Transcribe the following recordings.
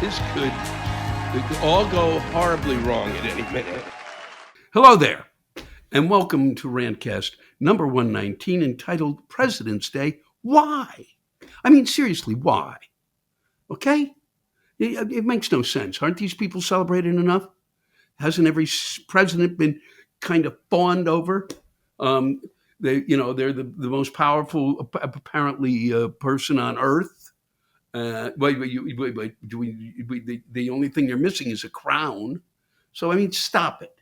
This could all go horribly wrong at any minute. Hello there, and welcome to Rantcast number 119, entitled President's Day. Why? I mean, seriously, why? Okay? It makes no sense. Aren't these people celebrated enough? Hasn't every president been kind of fawned over? They're the most powerful, apparently, person on earth. The only thing they're missing is a crown. So, I mean, stop it.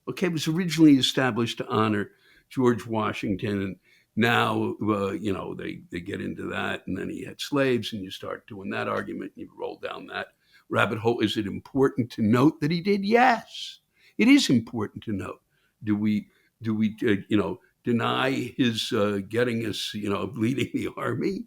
Okay, it was originally established to honor George Washington, and now, they get into that, and then he had slaves, and you start doing that argument, and you roll down that rabbit hole. Is it important to note that he did? Yes, it is important to note. Do we deny his getting us, leading the army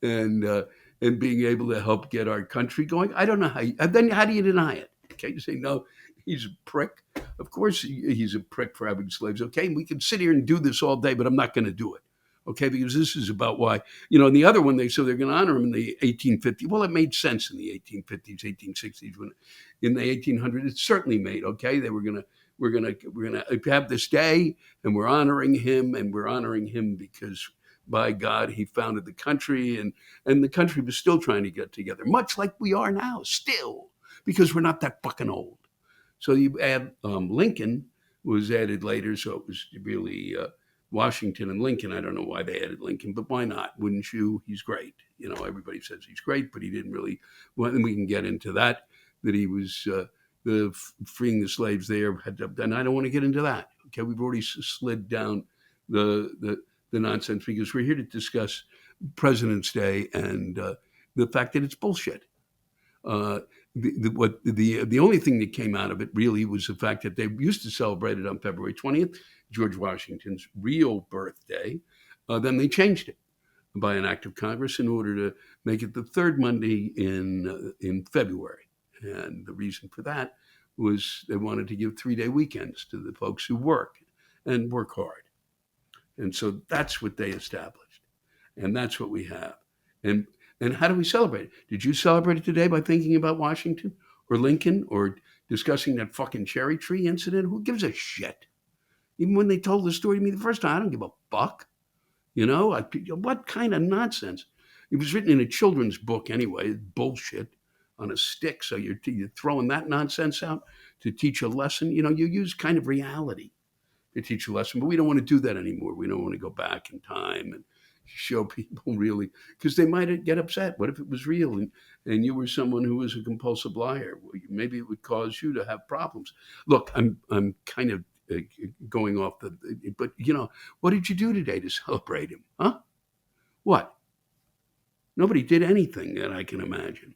and being able to help get our country going? I don't know then how do you deny it? Okay, you say, no, he's a prick. Of course he's a prick for having slaves. Okay, we can sit here and do this all day, but I'm not going to do it. Okay, because this is about why, in the other one, they're going to honor him in the 1850s. Well, it made sense in the 1850s, 1860s. When in the 1800s, it certainly made, okay, we're going to have this day, and we're honoring him because, by God, he founded the country, and the country was still trying to get together, much like we are now, still, because we're not that fucking old. So you add Lincoln was added later, so it was really Washington and Lincoln. I don't know why they added Lincoln, but why not? Wouldn't you? He's great. Everybody says he's great, but he didn't really. Well, and we can get into that he was freeing the slaves there. And I don't want to get into that. Okay, we've already slid down the nonsense because we're here to discuss President's Day and the fact that it's bullshit. The only thing that came out of it really was the fact that they used to celebrate it on February 20th, George Washington's real birthday. Then they changed it by an act of Congress in order to make it the third Monday in February. And the reason for that was they wanted to give 3-day weekends to the folks who work and work hard. And so that's what they established. And that's what we have. And how do we celebrate it? Did you celebrate it today by thinking about Washington or Lincoln or discussing that fucking cherry tree incident? Who gives a shit? Even when they told the story to me the first time, I don't give a fuck. What kind of nonsense? It was written in a children's book anyway. It's bullshit on a stick. So you're throwing that nonsense out to teach a lesson. You use kind of reality to teach a lesson, but we don't want to do that anymore. We don't want to go back in time and show people really, because they might get upset. What if it was real and you were someone who was a compulsive liar? Maybe it would cause you to have problems. Look, I'm kind of going off but what did you do today to celebrate him? Huh? What? Nobody did anything that I can imagine.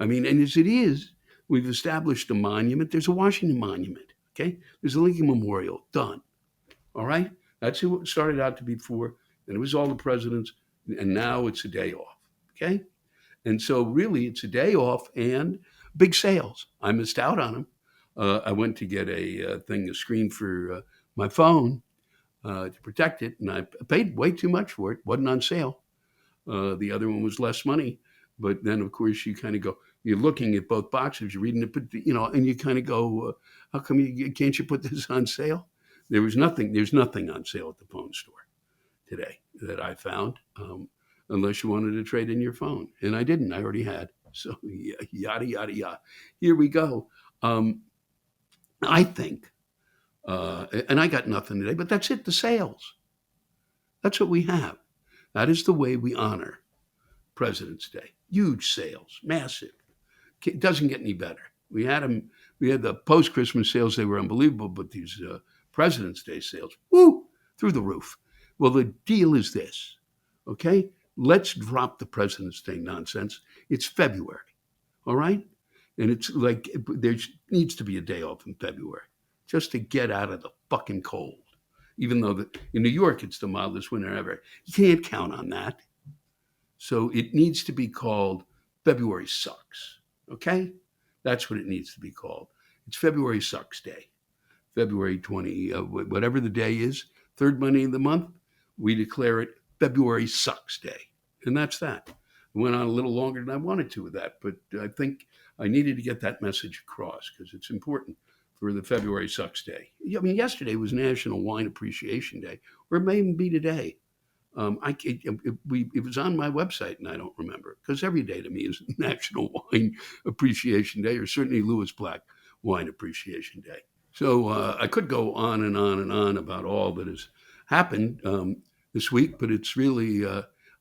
I mean, and as it is, we've established a monument. There's a Washington monument. Okay. There's a Lincoln Memorial. Done. All right. That's who it started out to be for. And it was all the presidents, and now it's a day off, okay? And so really it's a day off and big sales. I missed out on them. I went to get a screen for my phone to protect it, and I paid way too much for it. Wasn't on sale. The other one was less money. But then, of course, you kind of go, you're looking at both boxes, you're reading it, and you kind of go, how come can't you put this on sale? There's nothing on sale at the phone store today that I found, unless you wanted to trade in your phone. And I didn't. I already had. So yada, yada, yada. Here we go. I think, and I got nothing today, but that's it, the sales. That's what we have. That is the way we honor President's Day. Huge sales, massive. It doesn't get any better. We had the post-Christmas sales. They were unbelievable, but these President's Day sales, woo, through the roof. Well, the deal is this, okay? Let's drop the President's Day nonsense. It's February, all right? And it's like there needs to be a day off in February just to get out of the fucking cold. Even though in New York it's the mildest winter ever. You can't count on that. So it needs to be called February Sucks, okay? That's what it needs to be called. It's February Sucks Day. February 20, whatever the day is, third Monday of the month, we declare it February Sucks Day. And that's that. went on a little longer than I wanted to with that, but I think I needed to get that message across because it's important for the February Sucks Day. I mean, yesterday was National Wine Appreciation Day, or it may even be today. It was on my website and I don't remember because every day to me is National Wine Appreciation Day, or certainly Lewis Black Wine Appreciation Day. So I could go on and on and on about all that has happened this week, but it's really,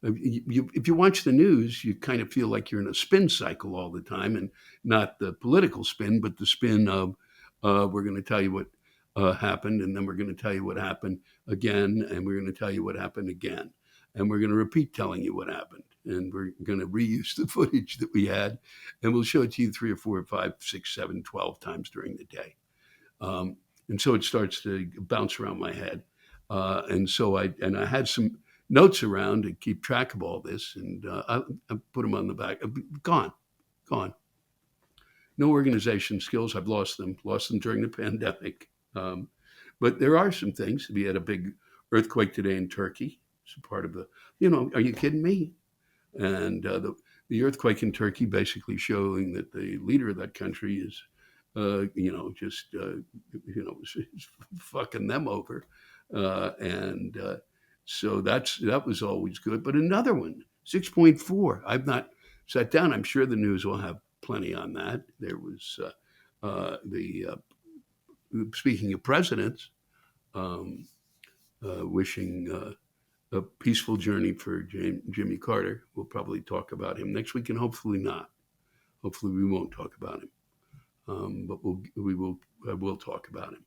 if you watch the news, you kind of feel like you're in a spin cycle all the time, and not the political spin, but the spin of we're going to tell you what happened, and then we're going to tell you what happened again, and we're going to tell you what happened again, and we're going to repeat telling you what happened, and we're going to reuse the footage that we had, and we'll show it to you 3 or 4 or 5, 6, 7, 12 times during the day. And so it starts to bounce around my head. And so I had some notes around to keep track of all this, and I put them on the back. Gone. No organization skills. I've lost them during the pandemic. But there are some things. We had a big earthquake today in Turkey. It's a part of the, are you kidding me? And the earthquake in Turkey basically showing that the leader of that country is, fucking them over. So that was always good. But another one, 6.4. I've not sat down. I'm sure the news will have plenty on that. There was speaking of presidents, wishing a peaceful journey for Jimmy Carter. We'll probably talk about him next week, and hopefully not. Hopefully we won't talk about him. But we will talk about him.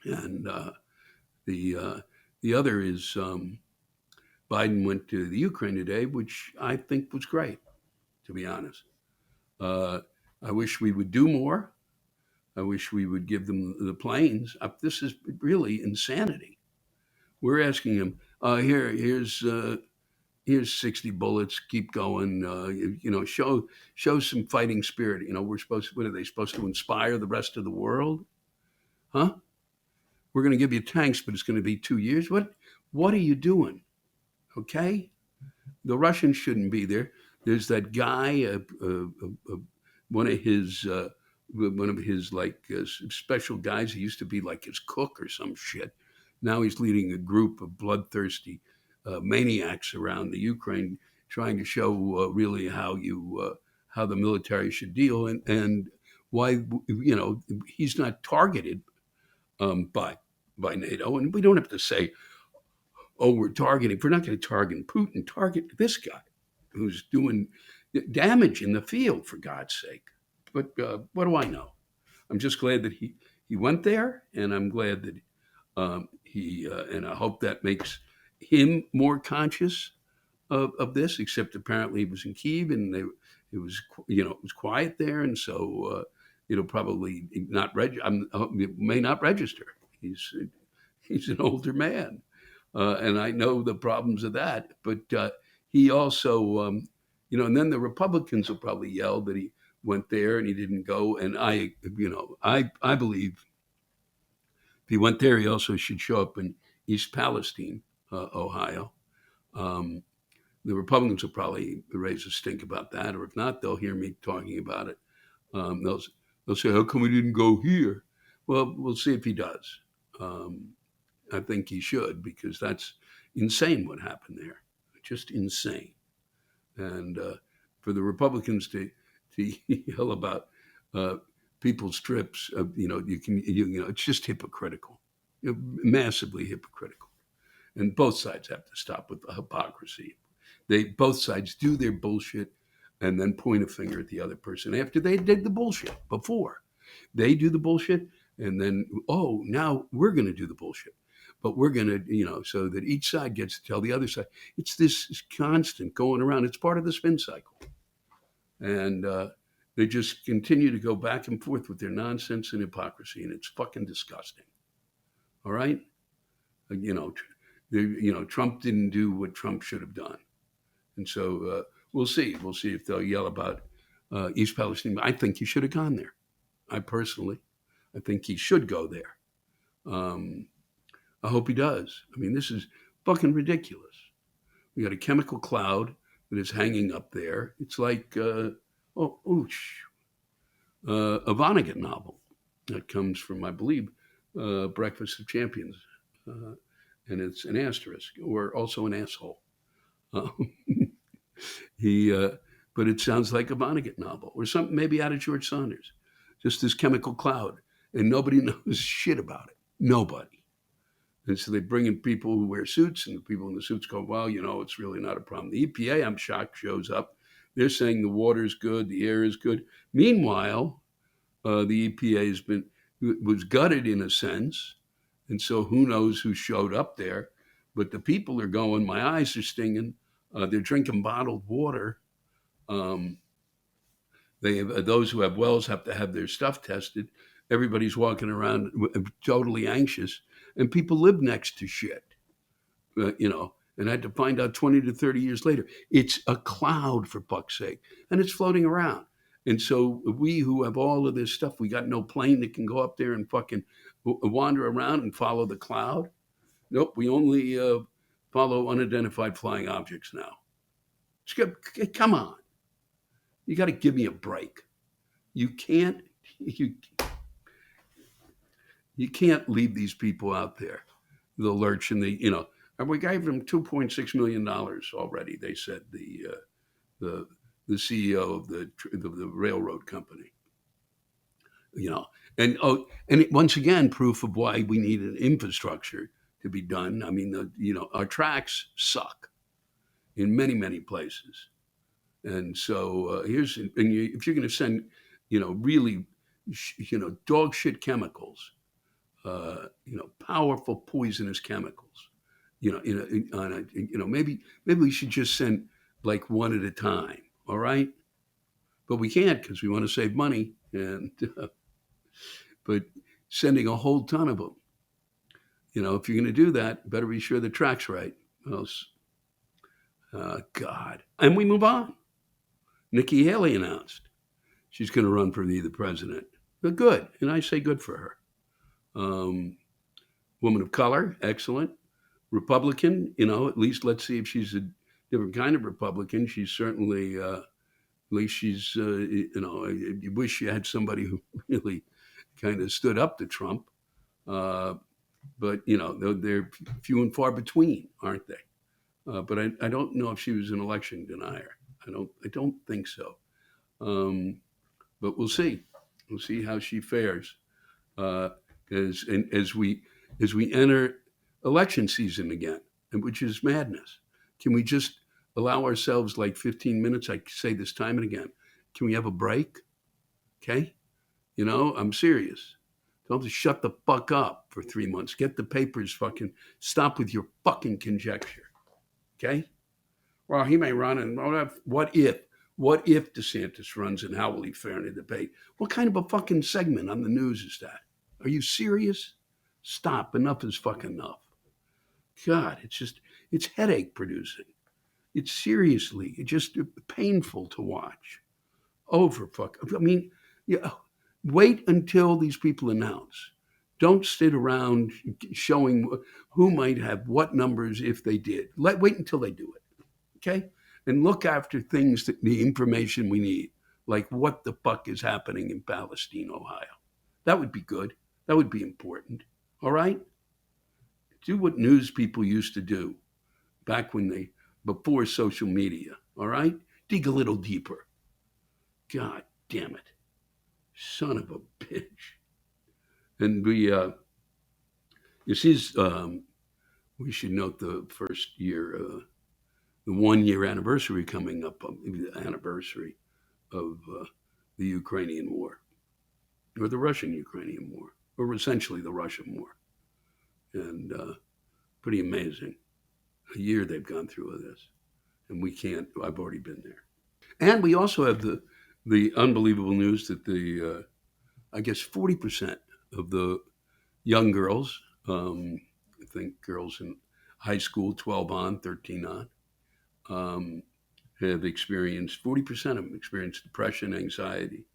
And the other is Biden went to the Ukraine today, which I think was great, to be honest. I wish we would do more. I wish we would give them the planes. This is really insanity. We're asking him, here's 60 bullets. Keep going. Show some fighting spirit. What are they supposed to inspire the rest of the world? Huh? We're going to give you tanks, but it's going to be 2 years. What are you doing? Okay. The Russians shouldn't be there. There's that guy, one of his special guys. He used to be like his cook or some shit. Now he's leading a group of bloodthirsty maniacs around the Ukraine, trying to show really how the military should deal, and why he's not targeted by NATO. And we don't have to say, oh, we're not going to target Putin. Target this guy who's doing damage in the field, for God's sake. But what do I know? I'm just glad that he went there, and I'm glad that and I hope that makes him more conscious of this. Except apparently he was in Kyiv, and it was quiet there, and so it'll probably not it may not register. He's an older man, and I know the problems of that. But he also, and then the Republicans will probably yell that he went there and he didn't go. And I believe if he went there, he also should show up in East Palestine, Ohio. The Republicans will probably raise a stink about that, or if not, they'll hear me talking about it. They'll say, "How come we didn't go here?" Well, we'll see if he does. I think he should, because that's insane what happened there. Just insane. And for the Republicans to yell about people's trips, it's just hypocritical, massively hypocritical. And both sides have to stop with the hypocrisy. Both sides do their bullshit and then point a finger at the other person after they did the bullshit before. They do the bullshit, and then, now we're going to do the bullshit. But we're going to, so that each side gets to tell the other side. It's this constant going around. It's part of the spin cycle. And they just continue to go back and forth with their nonsense and hypocrisy, and it's fucking disgusting. All right? Trump didn't do what Trump should have done. And so we'll see. We'll see if they'll yell about East Palestine. I think he should have gone there. I think he should go there. I hope he does. I mean, this is fucking ridiculous. We got a chemical cloud that is hanging up there. It's like a Vonnegut novel that comes from, I believe, Breakfast of Champions, uh, and it's an asterisk or also an asshole. Uh, he, but it sounds like a Vonnegut novel or something maybe out of George Saunders. Just this chemical cloud, and nobody knows shit about it. Nobody. And so they bring in people who wear suits, and the people in the suits go, well, it's really not a problem. The EPA, I'm shocked, shows up. They're saying the water is good, the air is good. Meanwhile, the EPA was gutted in a sense, and so who knows who showed up there. But the people are going, my eyes are stinging. They're drinking bottled water. Um, those who have wells have to have their stuff tested. Everybody's walking around totally anxious, and people live next to shit, and I had to find out 20 to 30 years later. It's a cloud, for fuck's sake, and it's floating around. And so we who have all of this stuff, we got no plane that can go up there and fucking wander around and follow the cloud. Nope, we only follow unidentified flying objects now. Come on. You got to give me a break. You can't you you can't leave these people out there. The lurch and and we gave them $2.6 million already. They said the the CEO of the railroad company. And once again, proof of why we need an infrastructure to be done. I mean, our tracks suck in many places. And so if you're going to send, really, dog shit chemicals, powerful poisonous chemicals, maybe we should just send like one at a time. All right. But we can't because we want to save money. But sending a whole ton of them, if you're going to do that, better be sure the track's right. Else, God. And we move on. Nikki Haley announced she's going to run for the president. But good. And I say good for her. Woman of color, excellent. Republican, at least let's see if she's a different kind of Republican. She's certainly, at least she's, you wish you had somebody who really kind of stood up to Trump. But, they're few and far between, aren't they? But I don't know if she was an election denier. I don't think so. But we'll see. We'll see how she fares as we enter election season again, which is madness. Can we just allow ourselves like 15 minutes? I say this time and again. Can we have a break? Okay. I'm serious. Don't just shut the fuck up for 3 months. Get the papers fucking, stop with your fucking conjecture. Okay? Well, he may run, and what if DeSantis runs, and how will he fare in a debate? What kind of a fucking segment on the news is that? Are you serious? Stop. Enough is fucking enough. God, it's headache producing. It's seriously, it's just painful to watch. Wait until these people announce. Don't sit around showing who might have what numbers if they did. Wait until they do it. Okay? And look after the information we need, like what the fuck is happening in Palestine, Ohio. That would be good. That would be important. All right? Do what news people used to do back before social media. All right? Dig a little deeper. God damn it. Son of a bitch. And we should note the first year, the 1 year anniversary coming up, the anniversary of the Ukrainian war, or the Russian-Ukrainian war, or essentially the Russian war. And pretty amazing. A year they've gone through of this. And I've already been there. And we also have the unbelievable news that I guess 40% of the young girls, I think girls in high school, 12 on, 13 on, have experienced, 40% of them experienced depression, anxiety,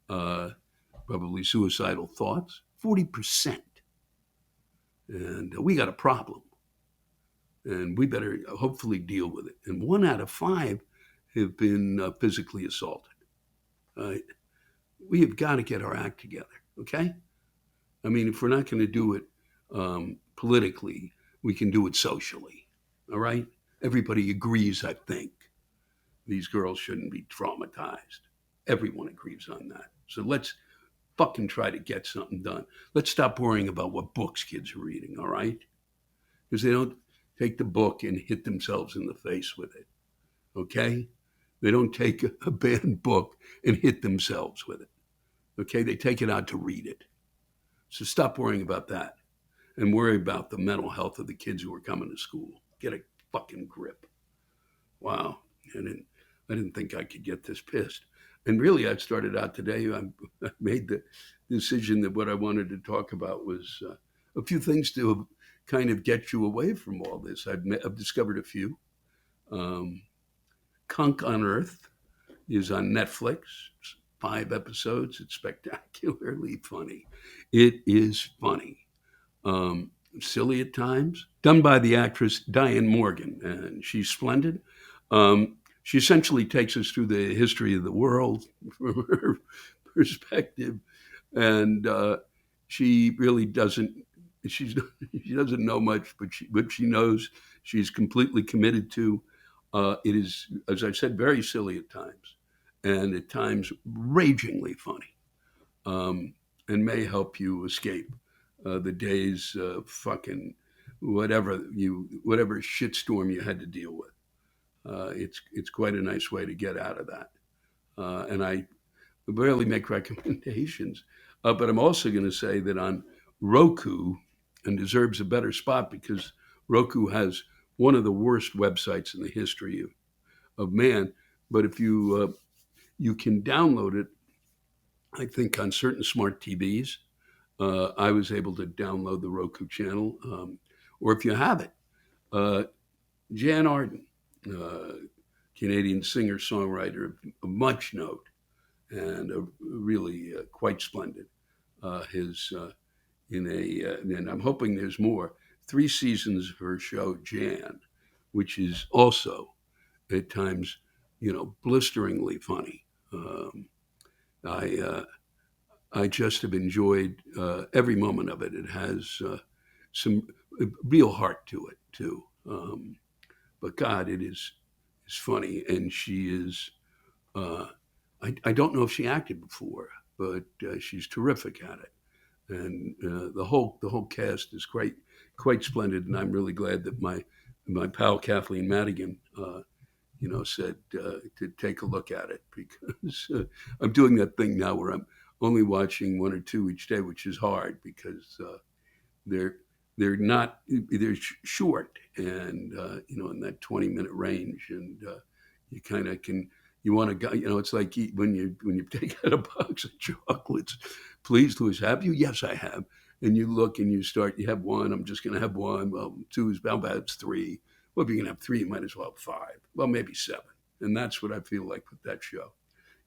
probably suicidal thoughts, 40%. And we got a problem. And we better hopefully deal with it. And 1 out of 5 have been physically assaulted. Uh, we have got to get our act together, okay? I mean, if we're not going to do it politically, we can do it socially, all right? Everybody agrees, I think, these girls shouldn't be traumatized. Everyone agrees on that. So let's fucking try to get something done. Let's stop worrying about what books kids are reading, all right? Because they don't take the book and hit themselves in the face with it, okay? They don't take a banned book and hit themselves with it, okay? They take it out to read it. So stop worrying about that and worry about the mental health of the kids who are coming to school. Get a fucking grip. Wow. I didn't think I could get this pissed. And really, I started out today, I made the decision that what I wanted to talk about was a few things to kind of get you away from all this. I've discovered a few. Um, Cunk on Earth is on Netflix. It's 5 episodes. It's spectacularly funny. It is funny. Silly at times, done by the actress Diane Morgan, and she's splendid. She essentially takes us through the history of the world from her perspective, and she really doesn't. She's she doesn't know much, but she knows she's completely committed to. It is, as I said, very silly at times, and at times ragingly funny, and may help you escape the days of fucking whatever shitstorm you had to deal with. It's quite a nice way to get out of that. And I barely make recommendations, but I'm also going to say that on Roku, and deserves a better spot because Roku has one of the worst websites in the history of man. But if you can download it, I think on certain smart TVs, I was able to download the Roku channel, or if you have it, uh, Jann Arden, Canadian singer songwriter of much note and really quite splendid. His in a and I'm hoping there's more. 3 seasons of her show Jann, which is also at times, blisteringly funny. I I just have enjoyed every moment of it. It has some real heart to it too. But God, is funny, and she is. Uh, I don't know if she acted before, but she's terrific at it, and the whole cast is quite splendid. And I'm really glad that my pal Kathleen Madigan, said to take a look at it because I'm doing that thing now where I'm only watching one or two each day, which is hard because they're they're short and in that 20-minute range, and you kind of can you want to go. It's like when you take out a box of chocolates. Please, Louis, have you? Yes, I have. And you look and you have one. I'm just going to have one. Well, two is how about it's three. Well, if you're going to have three, you might as well have five. Well, maybe seven. And that's what I feel like with that show.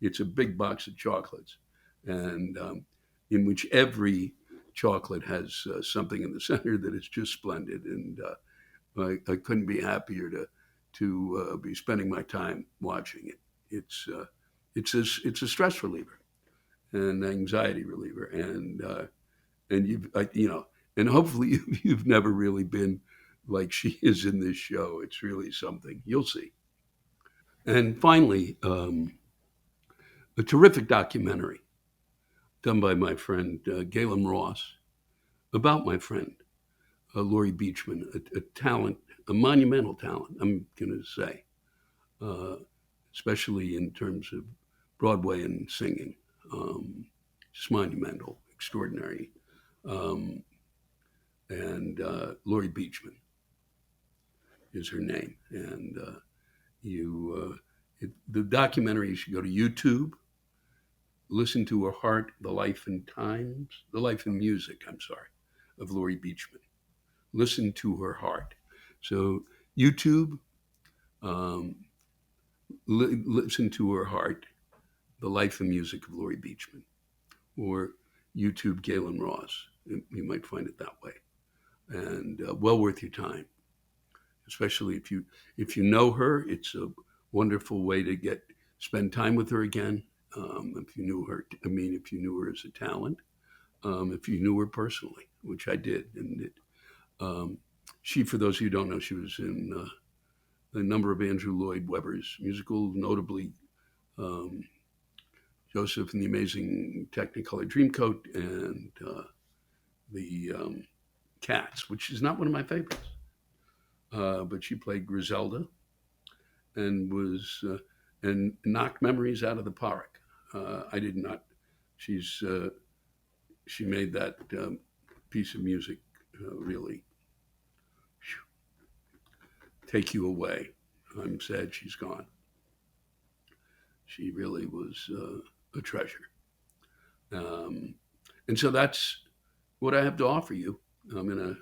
It's a big box of chocolates, and in which every chocolate has something in the center that is just splendid. And I couldn't be happier to be spending my time watching it. It's a stress reliever and anxiety reliever, and and hopefully you've never really been like she is in this show. It's really something. You'll see. And finally, a terrific documentary done by my friend Galen Ross about my friend Laurie Beechman, a talent, a monumental talent, I'm going to say, uh, especially in terms of Broadway and singing. Just monumental, extraordinary. Um, and Laurie Beechman is her name. And the documentary, you should go to YouTube, listen to her heart, the life and music, I'm sorry, of Laurie Beechman. Listen to her heart. So YouTube, um, listen to her heart, the life and music of Laurie Beechman, or YouTube Galen Ross. You might find it that way, and well worth your time, especially if you know her. It's a wonderful way to spend time with her again. If you knew her, if you knew her as a talent, if you knew her personally, which I did. And she, for those of you who don't know, she was in a number of Andrew Lloyd Webber's musicals, notably Joseph and the Amazing Technicolor Dreamcoat and the Cats, which is not one of my favorites. But she played Griselda and was and knocked memories out of the park. I did not. She made that piece of music really take you away. I'm sad she's gone. She really was a treasure. And so that's what I have to offer you. I'm gonna,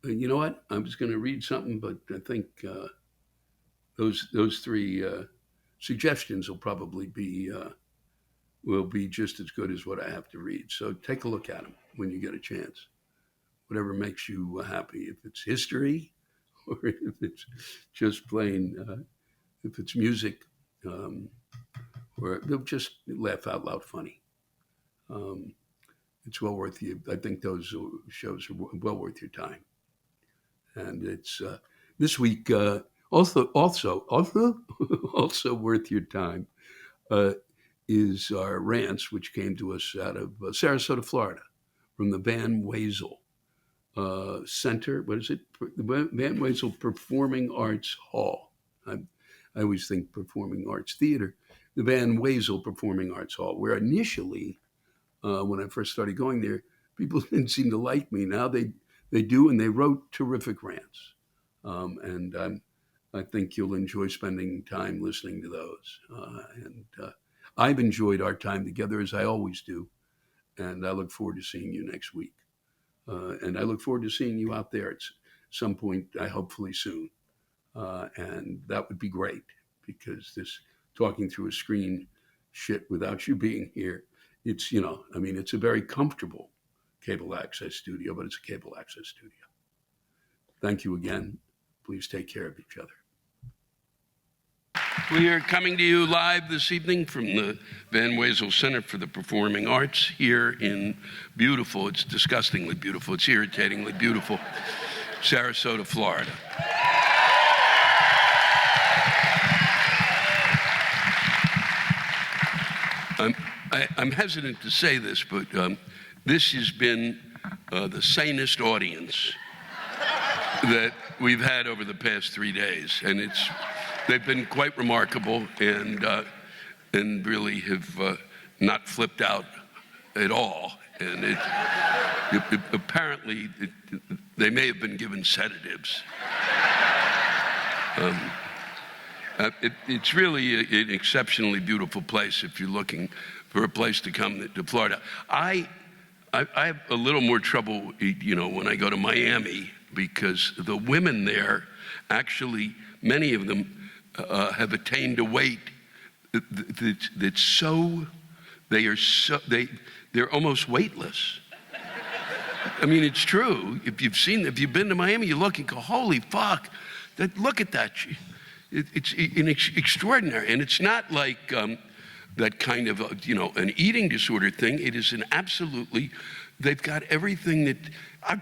you know what? I was gonna read something, but I think those three suggestions will probably be just as good as what I have to read. So take a look at them when you get a chance. Whatever makes you happy. If it's history, or if it's just plain, if it's music, or they'll just laugh out loud funny. It's well worth you. I think those shows are well worth your time. And it's this week also worth your time is our Rants, which came to us out of Sarasota, Florida, from the Van Wezel Center. What is it? The Van Wezel Performing Arts Hall. I always think Performing Arts Theater. The Van Wezel Performing Arts Hall, where initially, when I first started going there, people didn't seem to like me. Now they do, and they wrote terrific rants. And I think you'll enjoy spending time listening to those. And I've enjoyed our time together, as I always do. And I look forward to seeing you next week. And I look forward to seeing you out there at some point, hopefully soon. And that would be great, because this talking through a screen shit without you being here, it's, it's a very comfortable cable access studio, but it's a cable access studio. Thank you again. Please take care of each other. We are coming to you live this evening from the Van Wezel Center for the Performing Arts here in beautiful, it's disgustingly beautiful, it's irritatingly beautiful, Sarasota, Florida. I'm hesitant to say this, but this has been the sanest audience that we've had over the past 3 days, and they've been quite remarkable, and really have not flipped out at all. And apparently they may have been given sedatives. It's really an exceptionally beautiful place if you're looking for a place to come to Florida. I have a little more trouble, when I go to Miami, because the women there, actually, many of them have attained a weight that's they're almost weightless. I mean, it's true. If you've been to Miami, you look and go, holy fuck, look at that. It's extraordinary. And it's not like that kind of, an eating disorder thing. It is an absolutely, they've got everything that,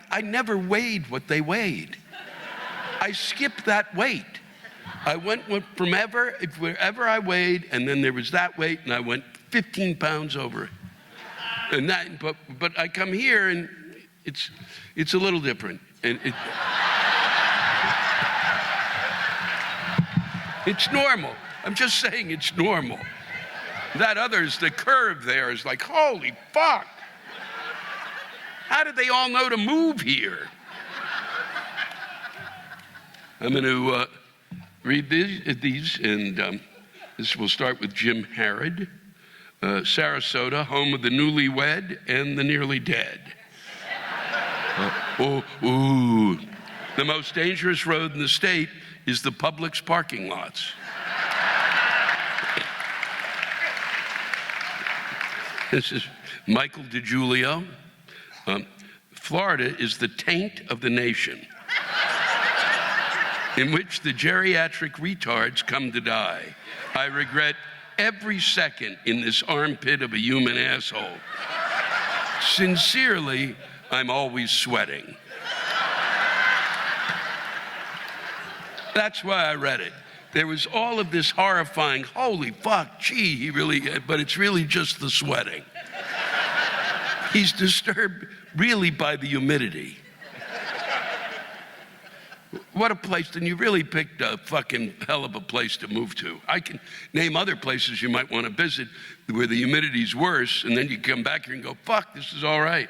I never weighed what they weighed. I skipped that weight. I went from wherever I weighed, and then there was that weight, and I went 15 pounds over it. And that, but I come here, and it's a little different. And it's normal. I'm just saying it's normal. The curve there is like, holy fuck. How did they all know to move here? I'm going to read these, and this will start with Jim Harrod. Sarasota, home of the newlywed and the nearly dead. The most dangerous road in the state is the Publix parking lots. This is Michael DiGiulio. Florida is the taint of the nation. in which the geriatric retards come to die. I regret every second in this armpit of a human asshole. Sincerely, I'm always sweating. That's why I read it. There was all of this horrifying, holy fuck, gee, he really, but it's really just the sweating. He's disturbed really by the humidity. What a place, and you really picked a fucking hell of a place to move to. I can name other places you might want to visit where the humidity's worse, and then you come back here and go, fuck, this is all right.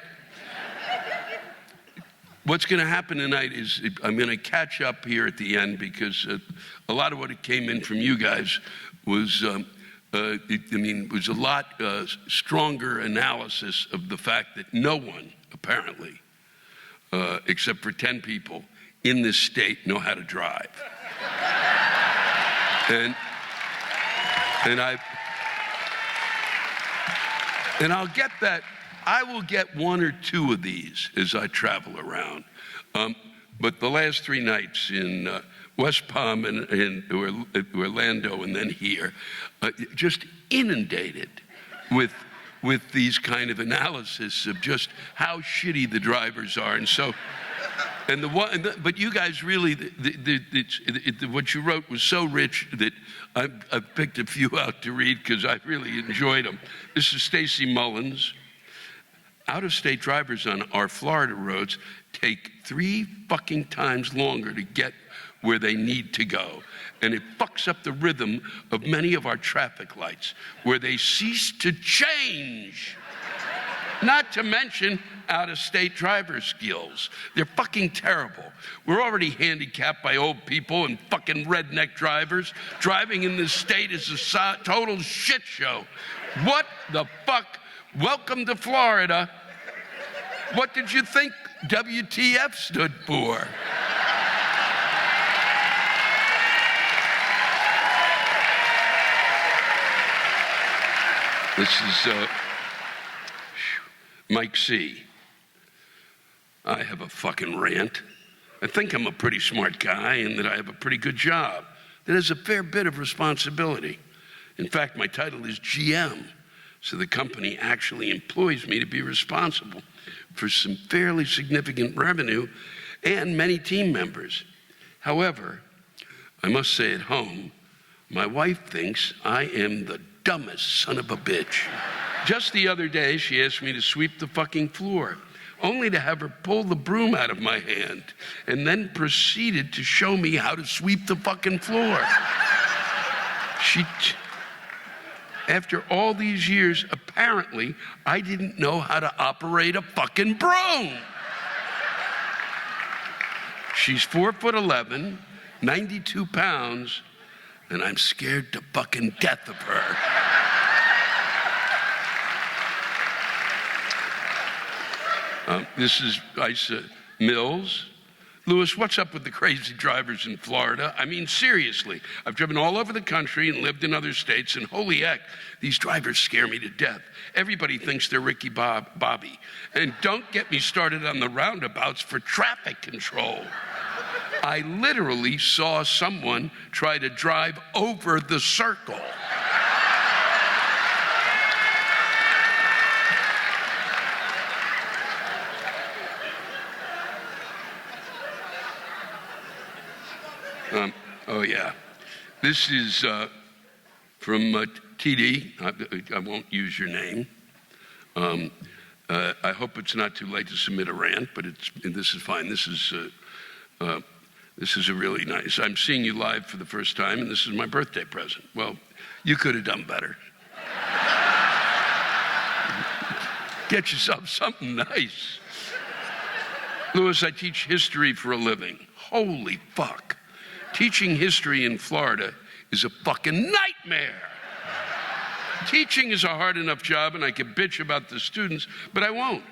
What's going to happen tonight is I'm going to catch up here at the end because a lot of what it came in from you guys was, was a lot stronger analysis of the fact that no one, apparently, except for 10 people in this state, know how to drive. And I'll get that. I will get one or two of these as I travel around. But the last 3 nights in West Palm and Orlando and then here, just inundated with these kind of analysis of just how shitty the drivers are. And so, but you guys really, what you wrote was so rich that I've picked a few out to read because I really enjoyed them. This is Stacy Mullins. Out-of-state drivers on our Florida roads take 3 fucking times longer to get where they need to go. And it fucks up the rhythm of many of our traffic lights, where they cease to change. Not to mention out-of-state driver skills. They're fucking terrible. We're already handicapped by old people and fucking redneck drivers. Driving in this state is a total shit show. What the fuck? Welcome to Florida. What did you think WTF stood for? This is Mike C. I have a fucking rant. I think I'm a pretty smart guy and that I have a pretty good job that has a fair bit of responsibility. In fact, my title is GM. So the company actually employs me to be responsible for some fairly significant revenue and many team members. However, I must say at home, my wife thinks I am the dumbest son of a bitch. Just the other day, she asked me to sweep the fucking floor, only to have her pull the broom out of my hand and then proceeded to show me how to sweep the fucking floor. After all these years, apparently, I didn't know how to operate a fucking broom. She's 4'11", 92 pounds, and I'm scared to fucking death of her. This is Isa Mills. Louis, what's up with the crazy drivers in Florida? I mean, seriously, I've driven all over the country and lived in other states, and holy heck, these drivers scare me to death. Everybody thinks they're Ricky Bobby. And don't get me started on the roundabouts for traffic control. I literally saw someone try to drive over the circle. Oh, yeah. This is from TD. I won't use your name. I hope it's not too late to submit a rant, but this is fine. This is a really nice. I'm seeing you live for the first time, and this is my birthday present. Well, you could have done better. Get yourself something nice. Louis, I teach history for a living. Holy fuck. Teaching history in Florida is a fucking nightmare. Teaching is a hard enough job, and I can bitch about the students, but I won't,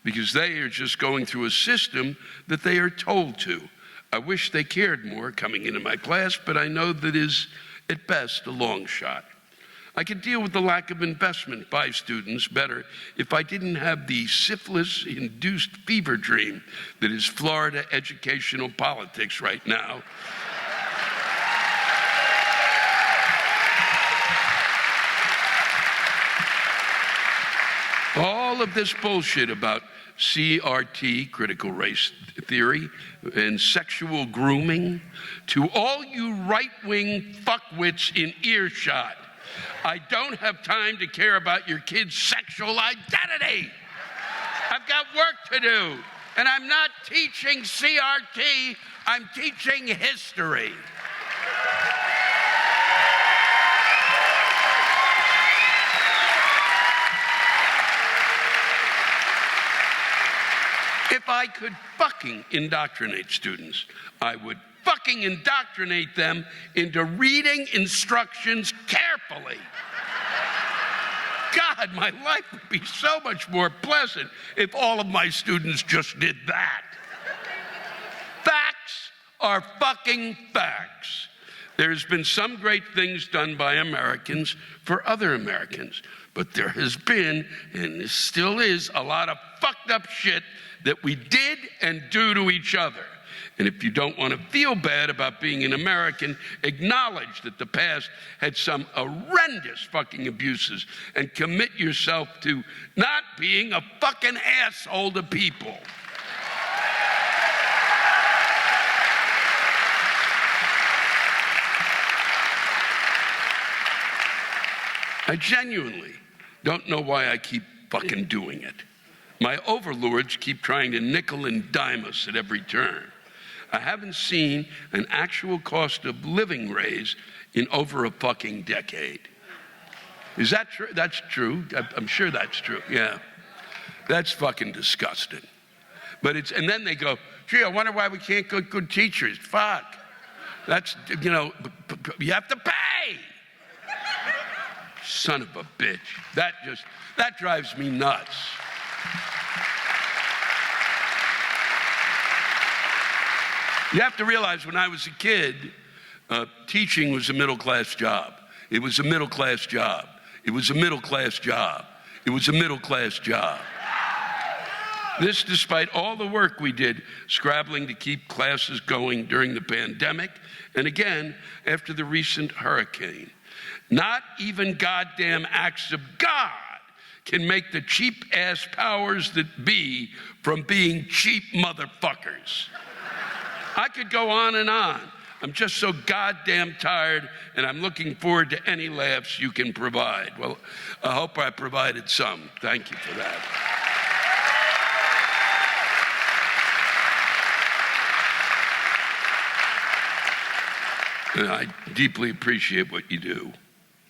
because they are just going through a system that they are told to. I wish they cared more coming into my class, but I know that is, at best, a long shot. I could deal with the lack of investment by students better if I didn't have the syphilis-induced fever dream that is Florida educational politics right now. all of this bullshit about CRT, critical race theory, and sexual grooming, to all you right-wing fuckwits in earshot, I don't have time to care about your kid's sexual identity. I've got work to do. And I'm not teaching CRT, I'm teaching history. If I could fucking indoctrinate students, I would fucking indoctrinate them into reading instructions carefully. God, my life would be so much more pleasant if all of my students just did that. Facts are fucking facts. There's been some great things done by Americans for other Americans, but there has been, and there still is, a lot of fucked up shit that we did and do to each other. And if you don't want to feel bad about being an American, acknowledge that the past had some horrendous fucking abuses and commit yourself to not being a fucking asshole to people. I genuinely don't know why I keep fucking doing it. My overlords keep trying to nickel and dime us at every turn. I haven't seen an actual cost of living raise in over a fucking decade. Is that true? That's true. I'm sure that's true. Yeah. That's fucking disgusting. But and then they go, gee, I wonder why we can't get good teachers. Fuck. That's, you have to pay. Son of a bitch. That drives me nuts. You have to realize when I was a kid, teaching was a middle-class job. It was a middle-class job. It was a middle-class job. It was a middle-class job. This despite all the work we did scrabbling to keep classes going during the pandemic, and again, after the recent hurricane. Not even goddamn acts of God can make the cheap-ass powers that be from being cheap motherfuckers. I could go on and on. I'm just so goddamn tired, and I'm looking forward to any laughs you can provide. Well, I hope I provided some. Thank you for that. And I deeply appreciate what you do.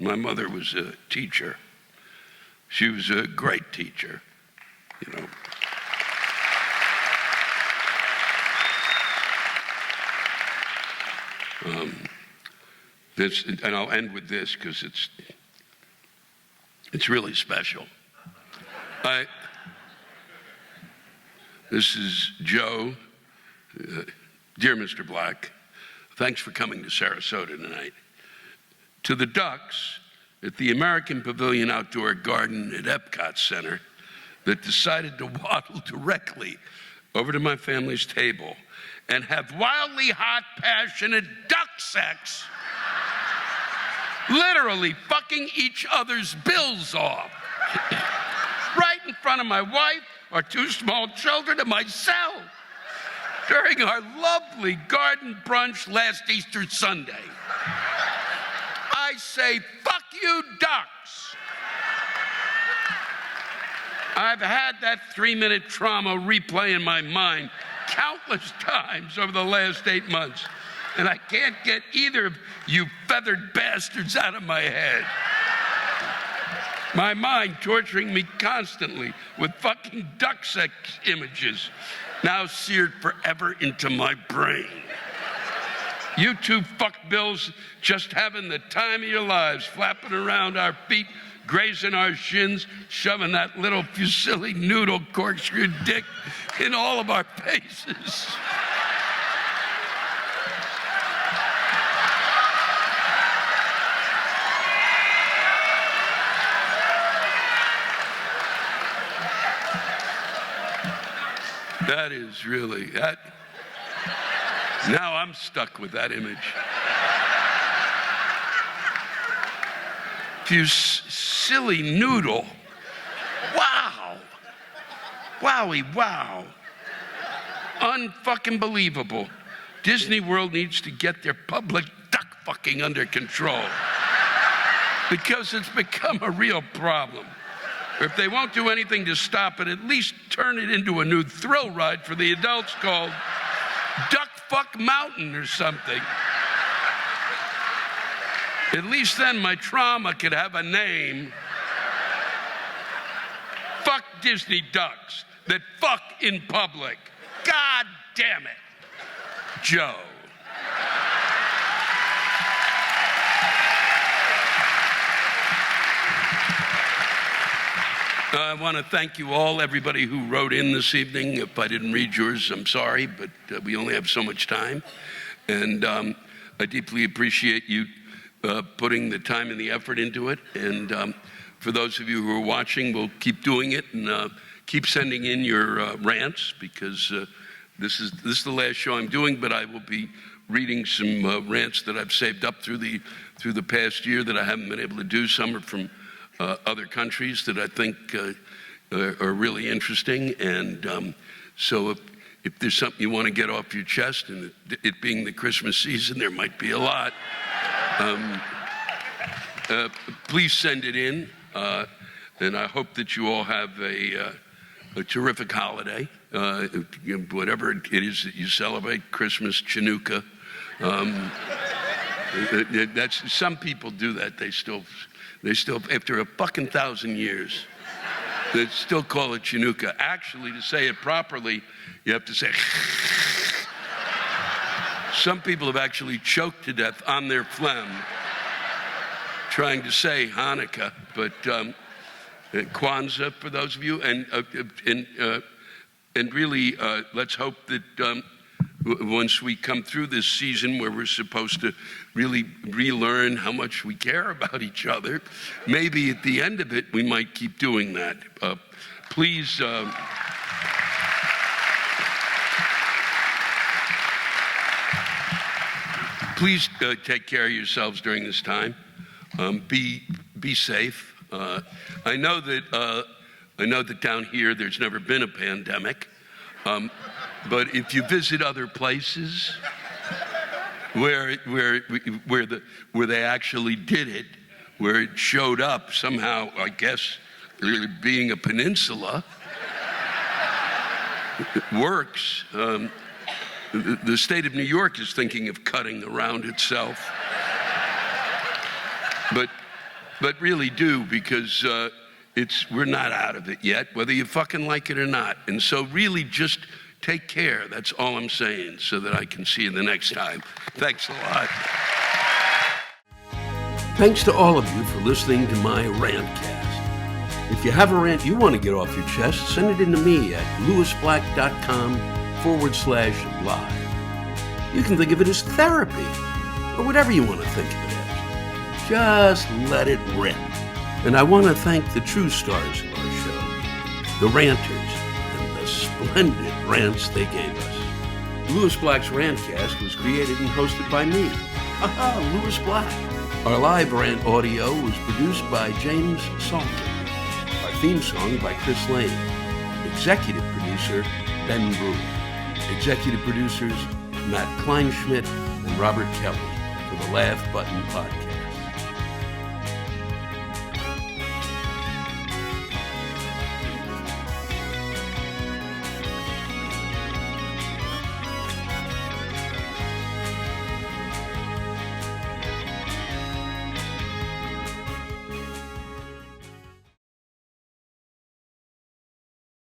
My mother was a teacher. She was a great teacher, and I'll end with this because it's really special. This is Joe. Dear Mr. Black, thanks for coming to Sarasota tonight. To the ducks at the American Pavilion Outdoor Garden at Epcot Center that decided to waddle directly over to my family's table and have wildly hot, passionate duck sex, literally fucking each other's bills off, right in front of my wife, our two small children, and myself, during our lovely garden brunch last Easter Sunday. I say, fuck you, ducks. I've had that 3-minute trauma replay in my mind countless times over the last 8 months, and I can't get either of you feathered bastards out of my head. My mind torturing me constantly with fucking duck sex images, now seared forever into my brain. You two fuckbills just having the time of your lives, flapping around our feet, grazing our shins, shoving that little fusilli noodle corkscrew dick in all of our faces. That is really, now I'm stuck with that image. You silly noodle. Wow. Wowie, wow. Unfucking believable. Disney World needs to get their public duck fucking under control because it's become a real problem. Or if they won't do anything to stop it, at least turn it into a new thrill ride for the adults called Duck Fuck Mountain or something. At least then my trauma could have a name. Fuck Disney ducks that fuck in public. God damn it. Joe. I want to thank you all, everybody who wrote in this evening. If I didn't read yours, I'm sorry, but we only have so much time. And I deeply appreciate you putting the time and the effort into it. And for those of you who are watching, we'll keep doing it and keep sending in your rants, because this is the last show I'm doing, but I will be reading some rants that I've saved up through the past year that I haven't been able to do. Some are from other countries that I think are really interesting. And so if there's something you want to get off your chest, and it being the Christmas season, there might be a lot, please send it in. And I hope that you all have a terrific holiday, whatever it is that you celebrate, Christmas, Chinooka. That's, some people do that. They still, after a fucking 1,000 years, they still call it Chinooka. Actually, to say it properly, you have to say. Some people have actually choked to death on their phlegm trying to say Hanukkah, but Kwanzaa for those of you, and really, let's hope that once we come through this season where we're supposed to really relearn how much we care about each other, maybe at the end of it, we might keep doing that. Please, please take care of yourselves during this time. Be safe. I know that down here there's never been a pandemic. But if you visit other places where they actually did it, where it showed up somehow, I guess, being a peninsula, it works. The state of New York is thinking of cutting around itself, but really do, because we're not out of it yet, whether you fucking like it or not. And so really just take care. That's all I'm saying, so that I can see you the next time. Thanks a lot. Thanks to all of you for listening to my Rantcast. If you have a rant you want to get off your chest, send it in to me at lewisblack.com/live. You can think of it as therapy, or whatever you want to think of it as. Just let it rip. And I want to thank the true stars of our show, the ranters, and the splendid rants they gave us. Lewis Black's Rantcast was created and hosted by me, Lewis Black. Our live rant audio was produced by James Salter. Our theme song by Chris Lane. Executive producer, Ben Brewer. Executive producers, Matt Kleinschmidt and Robert Kelly for the Laugh Button Podcast.